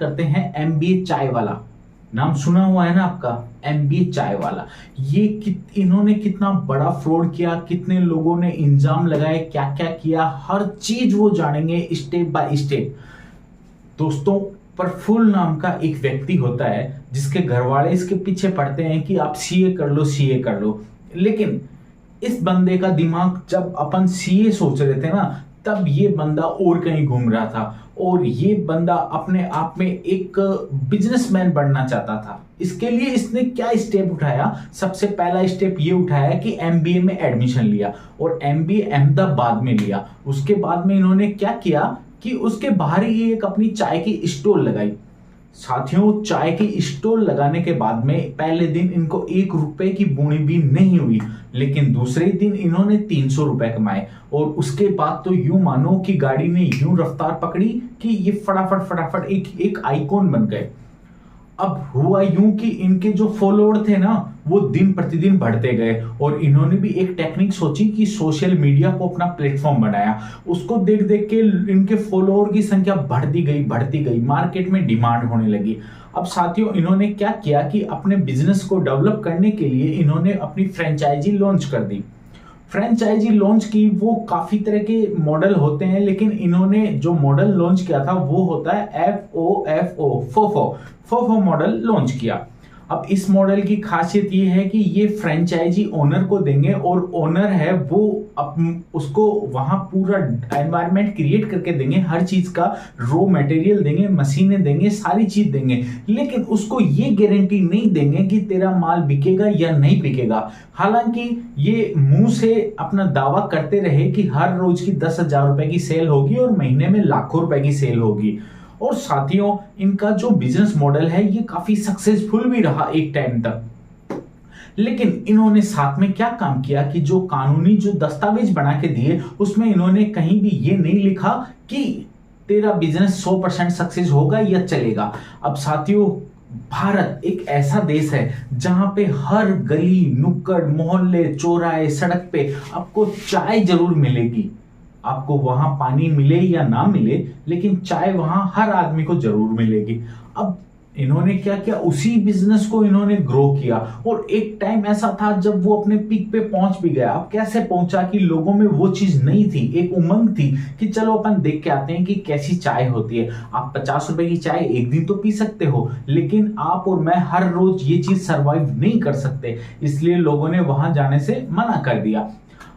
करते हैं एमबीए चाय वाला। नाम सुना हुआ है ना आपका? एमबीए चाय वाला। इन्होंने कितना बड़ा फ्रॉड किया, कितने लोगों ने इल्जाम लगाए, क्या क्या किया, हर चीज वो जानेंगे स्टेप बाय स्टेप। दोस्तों, प्रफुल्ल नाम का एक व्यक्ति होता है जिसके घर वाले इसके पीछे पड़ते हैं कि आप सीए कर लो, सीए कर लो। लेकिन इस बंदे का दिमाग, जब अपन सीए सोच रहे थे ना, तब ये बंदा और कहीं घूम रहा था। और ये बंदा अपने आप में एक बिजनेसमैन बनना चाहता था। इसके लिए इसने क्या स्टेप उठाया? सबसे पहला स्टेप ये उठाया कि एमबीए में एडमिशन लिया, और एमबीए अहमदाबाद में लिया। उसके बाद में इन्होंने क्या किया कि उसके बाहर ही एक अपनी चाय की स्टॉल लगाई। साथियों, चाय की स्टॉल लगाने के बाद में पहले दिन इनको 1 रुपए की बूनी भी नहीं हुई, लेकिन दूसरे दिन इन्होंने 300 रुपए कमाए। और उसके बाद तो यूं मानो कि गाड़ी ने यूं रफ्तार पकड़ी कि ये फटाफट फटाफट एक आइकॉन बन गए। अब हुआ यूं कि इनके जो फॉलोअर थे ना, वो दिन प्रतिदिन बढ़ते गए, और इन्होंने भी एक टेक्निक सोची कि सोशल मीडिया को अपना प्लेटफॉर्म बनाया। उसको देख देख के इनके फॉलोअर की संख्या बढ़ती गई, मार्केट में डिमांड होने लगी। अब साथियों, इन्होंने क्या किया कि अपने बिजनेस को डेवलप करने के लिए इन्होंने अपनी फ्रेंचाइजी लॉन्च कर दी। फ्रेंचाइजी लॉन्च की, वो काफी तरह के मॉडल होते हैं, लेकिन इन्होंने जो मॉडल लॉन्च किया था वो होता है फोफो मॉडल लॉन्च किया। अब इस मॉडल की खासियत ये है कि ये फ्रेंचाइजी ओनर को देंगे, और ओनर है वो उसको वहां पूरा एनवायरनमेंट क्रिएट करके देंगे, हर चीज का रॉ मटेरियल देंगे, मशीनें देंगे, सारी चीज देंगे। लेकिन उसको ये गारंटी नहीं देंगे कि तेरा माल बिकेगा या नहीं बिकेगा। हालांकि ये मुंह से अपना दावा करते रहे कि हर रोज की 10,000 रुपए की सेल होगी और महीने में लाखों रुपए की सेल होगी। और साथियों, इनका जो बिजनेस मॉडल है ये काफी सक्सेसफुल भी रहा एक टाइम तक। लेकिन इन्होंने साथ में क्या काम किया कि जो कानूनी जो दस्तावेज बना के दिए, उसमें इन्होंने कहीं भी ये नहीं लिखा कि तेरा बिजनेस 100% सक्सेस होगा या चलेगा। अब साथियों, भारत एक ऐसा देश है जहां पे हर गली नुक्कड़, मोहल्ले, चौराहे, सड़क पे आपको चाय जरूर मिलेगी। आपको वहां पानी मिले या ना मिले, लेकिन चाय वहां हर आदमी को जरूर मिलेगी। अब इन्होंने क्या किया, उसी बिजनेस को इन्होंने ग्रो किया, और एक टाइम ऐसा था जब वो अपने पीक पे पहुंच भी गया। अब कैसे पहुंचा कि लोगों में वो चीज नहीं थी, एक उमंग थी कि चलो अपन देख के आते हैं कि कैसी चाय होती है। आप 50 रुपए की चाय एक दिन तो पी सकते हो, लेकिन आप और मैं हर रोज ये चीज सरवाइव नहीं कर सकते, इसलिए लोगों ने वहां जाने से मना कर दिया।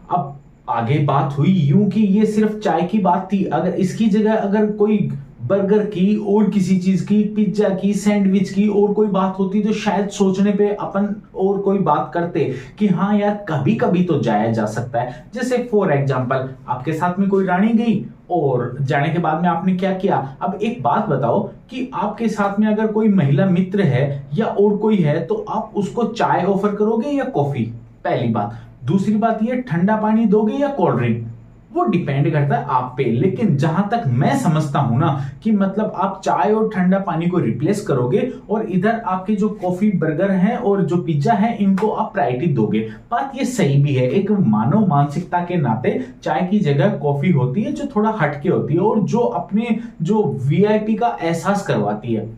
अब आगे बात हुई यूं कि ये सिर्फ चाय की बात थी, अगर इसकी जगह अगर कोई बर्गर की और किसी चीज की, पिज्जा की, सैंडविच की और कोई बात होती, तो शायद सोचने पे अपन और कोई बात करते कि हाँ यार, कभी कभी तो जाया जा सकता है। जैसे फॉर एग्जांपल, आपके साथ में कोई रानी गई और जाने के बाद में आपने क्या किया। अब एक बात बताओ कि आपके साथ में अगर कोई महिला मित्र है या और कोई है, तो आप उसको चाय ऑफर करोगे या कॉफी? पहली बात। दूसरी बात, ये ठंडा पानी दोगे या कोल्ड ड्रिंक? वो डिपेंड करता है आप पे। लेकिन जहां तक मैं समझता हूं ना, कि मतलब आप चाय और ठंडा पानी को रिप्लेस करोगे, और इधर आपके जो कॉफी, बर्गर हैं और जो पिज्जा है, इनको आप प्रायोरिटी दोगे। बात ये सही भी है, एक मानव मानसिकता के नाते चाय की जगह कॉफी होती है जो थोड़ा हटके होती है, और जो अपने जो वीआईपी का एहसास करवाती है।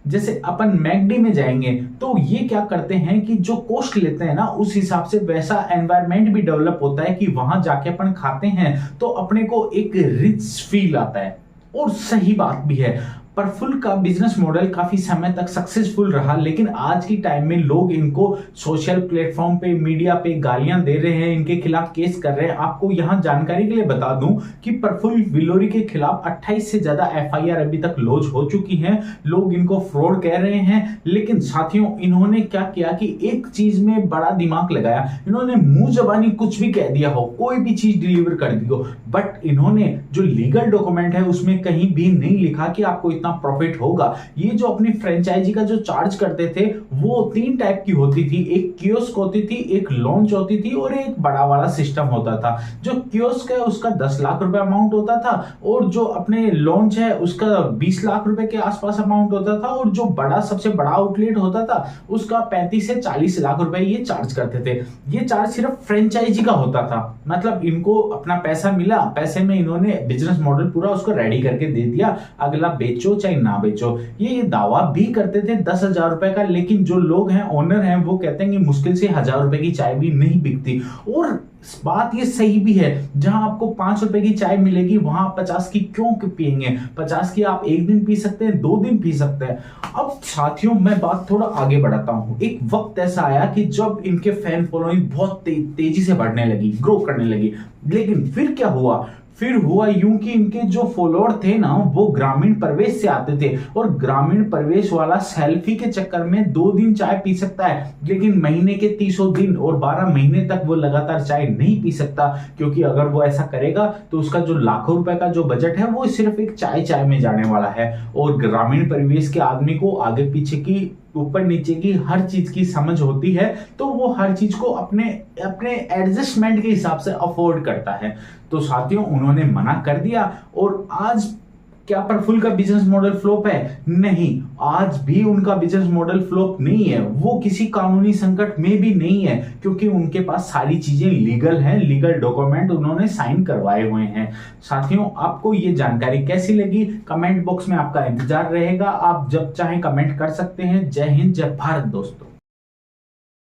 जैसे अपन मैकडी में जाएंगे तो ये क्या करते हैं कि जो कॉस्ट लेते हैं ना, उस हिसाब से वैसा एनवायरनमेंट भी डेवलप होता है कि वहां जाके अपन खाते हैं तो अपने को एक रिच फील आता है। और सही बात भी है, प्रफुल्ल का बिजनेस मॉडल काफी समय तक सक्सेसफुल रहा, लेकिन आज की टाइम में लोग इनको सोशल प्लेटफॉर्म पे, मीडिया पे गालियां दे रहे हैं, इनके खिलाफ केस कर रहे हैं। आपको यहां जानकारी के लिए बता दूं कि प्रफुल्ल विलोरी के खिलाफ 28 से ज्यादा एफआईआर अभी तक लॉन्च हो चुकी हैं। लोग इनको फ्रॉड कह रहे हैं, लेकिन साथियों, इन्होंने क्या किया कि एक चीज में बड़ा दिमाग लगाया। इन्होंने मुंह जबानी कुछ भी कह दिया हो, कोई भी चीज डिलीवर कर दी हो, बट इन्होंने जो लीगल डॉक्यूमेंट है उसमें कहीं भी नहीं लिखा कि आपको प्रॉफिट होगा। ये जो अपनी फ्रेंचाइजी का जो चार्ज करते थे, वो 3 टाइप की होती थी। एक कियोस्क होती थी, एक लॉन्च होती थी, और एक बड़ा वाला सिस्टम होता था। जो कियोस्क है उसका 10 लाख रुपए अमाउंट होता था, और जो अपने लॉन्च है उसका 20 लाख रुपए के आसपास अमाउंट होता था, और जो बड़ा सबसे बड़ा आउटलेट होता था उसका 35 से 40 लाख रुपए ये चार्ज करते थे। ये चार्ज सिर्फ फ्रेंचाइजी का होता था। मतलब इनको अपना पैसा मिला, पैसे में इन्होंने बिजनेस मॉडल पूरा उसको रेडी करके दे दिया, अगला बेचो, बेचो चाहे ना बेचो। ये दावा भी करते थे 10,000 रुपए का, लेकिन जो लोग हैं, ओनर हैं, वो कहते हैं कि मुश्किल से 1,000 रुपए की चाय भी नहीं बिकती। और बात ये सही भी है, जहां आपको 5 रुपए की चाय मिलेगी वहां आप 50 की क्यों पियेंगे? 50 की आप एक दिन पी सकते हैं, 2 दिन पी सकते हैं। अब साथियों, मैं बात थोड़ा आगे बढ़ाता हूं। एक वक्त ऐसा आया कि जब इनके फैन फॉलोइंग बहुत तेजी से बढ़ने लगी, ग्रो करने लगी। लेकिन फिर क्या हुआ? फिर हुआ यूं कि इनके जो फॉलोअर थे ना, वो ग्रामीण परिवेश से आते थे, और ग्रामीण परिवेश वाला सेल्फी के चक्कर में 2 दिन चाय पी सकता है, लेकिन महीने के 30 दिन और 12 महीने तक वो लगातार चाय नहीं पी सकता, क्योंकि अगर वो ऐसा करेगा तो उसका जो लाखों रुपए का जो बजट है वो सिर्फ एक चाय में जाने वाला है। और ग्रामीण परिवेश के आदमी को आगे पीछे की, ऊपर नीचे की हर चीज की समझ होती है, तो वो हर चीज को अपने अपने एडजस्टमेंट के हिसाब से अफोर्ड करता है। तो साथियों, उन्होंने मना कर दिया। और आज क्या प्रफुल्ल का बिजनेस मॉडल फ्लॉप है? नहीं, आज भी उनका बिजनेस मॉडल फ्लॉप नहीं है। वो किसी कानूनी संकट में भी नहीं है, क्योंकि उनके पास सारी चीजें लीगल हैं, लीगल डॉक्यूमेंट उन्होंने साइन करवाए हुए हैं। साथियों, आपको ये जानकारी कैसी लगी? कमेंट बॉक्स में आपका इंतजार रहेगा। आप जब चाहें कमेंट कर सकते हैं। जय हिंद, जय भारत दोस्तों।